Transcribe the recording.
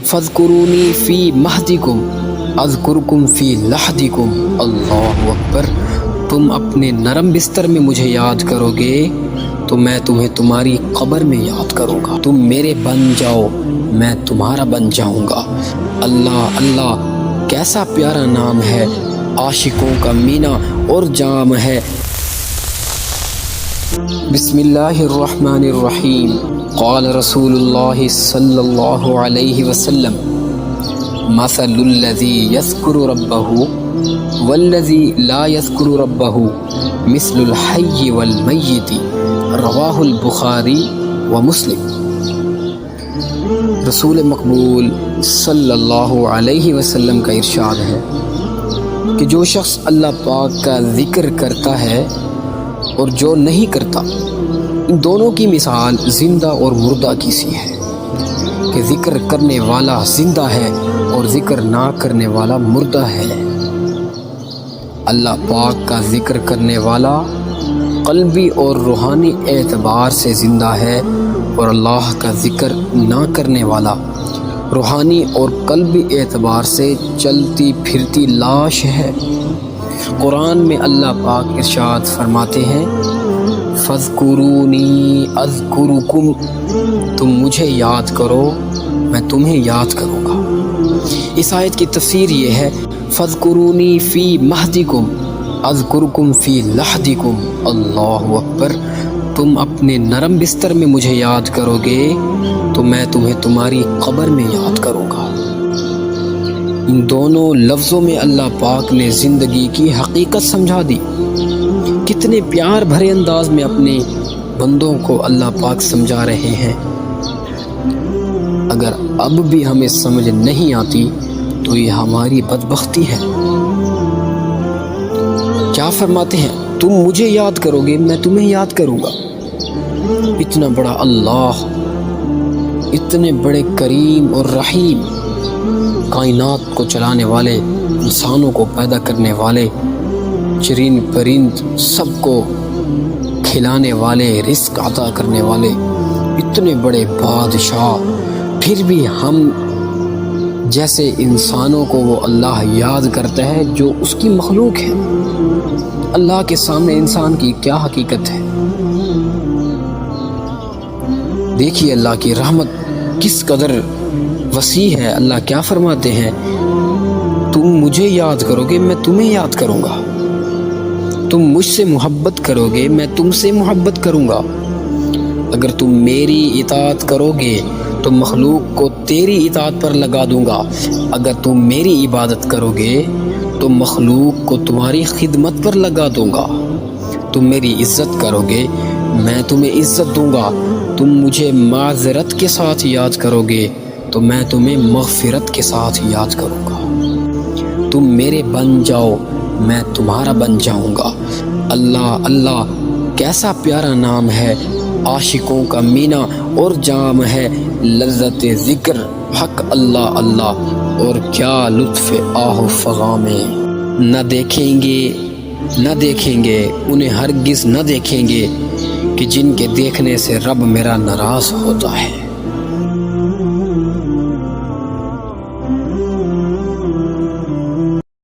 فذکرونی فی مہدکم اذکرکم فی لحدکم۔ اللہ اکبر۔ تم اپنے نرم بستر میں مجھے یاد کرو گے تو میں تمہیں تمہاری قبر میں یاد کروں گا۔ تم میرے بن جاؤ میں تمہارا بن جاؤں گا۔ اللہ اللہ کیسا پیارا نام ہے، عاشقوں کا مینا اور جام ہے۔ بسم اللہ الرحمن الرحیم۔ قال رسول اللہ صلی اللہ علیہ وسلم مثل الذی یذکر ربہ والذی لا یذکر ربہ مثل الحی والمیت، رواہ البخاری و مسلم۔ رسول مقبول صلی اللہ علیہ وسلم کا ارشاد ہے کہ جو شخص اللہ پاک کا ذکر کرتا ہے اور جو نہیں کرتا، ان دونوں کی مثال زندہ اور مردہ کی سی ہے کہ ذکر کرنے والا زندہ ہے اور ذکر نہ کرنے والا مردہ ہے۔ اللہ پاک کا ذکر کرنے والا قلبی اور روحانی اعتبار سے زندہ ہے اور اللہ کا ذکر نہ کرنے والا روحانی اور قلبی اعتبار سے چلتی پھرتی لاش ہے۔ قرآن میں اللہ پاک ارشاد فرماتے ہیں فَاذْكُرُونِي أَذْكُرُكُمْ، تم مجھے یاد کرو میں تمہیں یاد کروں گا۔ اس آیت کی تفسیر یہ ہے فَاذْكُرُونِي فِي مَهْدِكُمْ أَذْكُرُكُمْ فِي لَحْدِكُمْ۔ اللہ اکبر۔ تم اپنے نرم بستر میں مجھے یاد کرو گے تو میں تمہیں تمہاری قبر میں یاد کروں گا۔ ان دونوں لفظوں میں اللہ پاک نے زندگی کی حقیقت سمجھا دی۔ کتنے پیار بھرے انداز میں اپنے بندوں کو اللہ پاک سمجھا رہے ہیں۔ اگر اب بھی ہمیں سمجھ نہیں آتی تو یہ ہماری بدبختی ہے۔ کیا فرماتے ہیں؟ تم مجھے یاد کرو گے میں تمہیں یاد کروں گا۔ اتنا بڑا اللہ، اتنے بڑے کریم اور رحیم، کائنات کو چلانے والے، انسانوں کو پیدا کرنے والے، چرند پرند سب کو کھلانے والے، رزق عطا کرنے والے، اتنے بڑے بادشاہ، پھر بھی ہم جیسے انسانوں کو وہ اللہ یاد کرتا ہے جو اس کی مخلوق ہے۔ اللہ کے سامنے انسان کی کیا حقیقت ہے؟ دیکھیے اللہ کی رحمت کس قدر وسیع ہے۔ اللہ کیا فرماتے ہیں؟ تم مجھے یاد کرو گے میں تمہیں یاد کروں گا۔ تم مجھ سے محبت کرو گے میں تم سے محبت کروں گا۔ اگر تم میری اطاعت کرو گے تو مخلوق کو تیری اطاعت پر لگا دوں گا۔ اگر تم میری عبادت کرو گے تو مخلوق کو تمہاری خدمت پر لگا دوں گا۔ تم میری عزت کرو گے میں تمہیں عزت دوں گا۔ تم مجھے معذرت کے ساتھ یاد کرو گے تو میں تمہیں مغفرت کے ساتھ یاد کروں گا۔ تم میرے بن جاؤ میں تمہارا بن جاؤں گا۔ اللہ اللہ کیسا پیارا نام ہے، عاشقوں کا مینا اور جام ہے۔ لذت ذکر حق اللہ اللہ، اور کیا لطف آہ و فغاں میں۔ نہ دیکھیں گے انہیں ہرگز نہ دیکھیں گے کہ جن کے دیکھنے سے رب میرا ناراض ہوتا ہے۔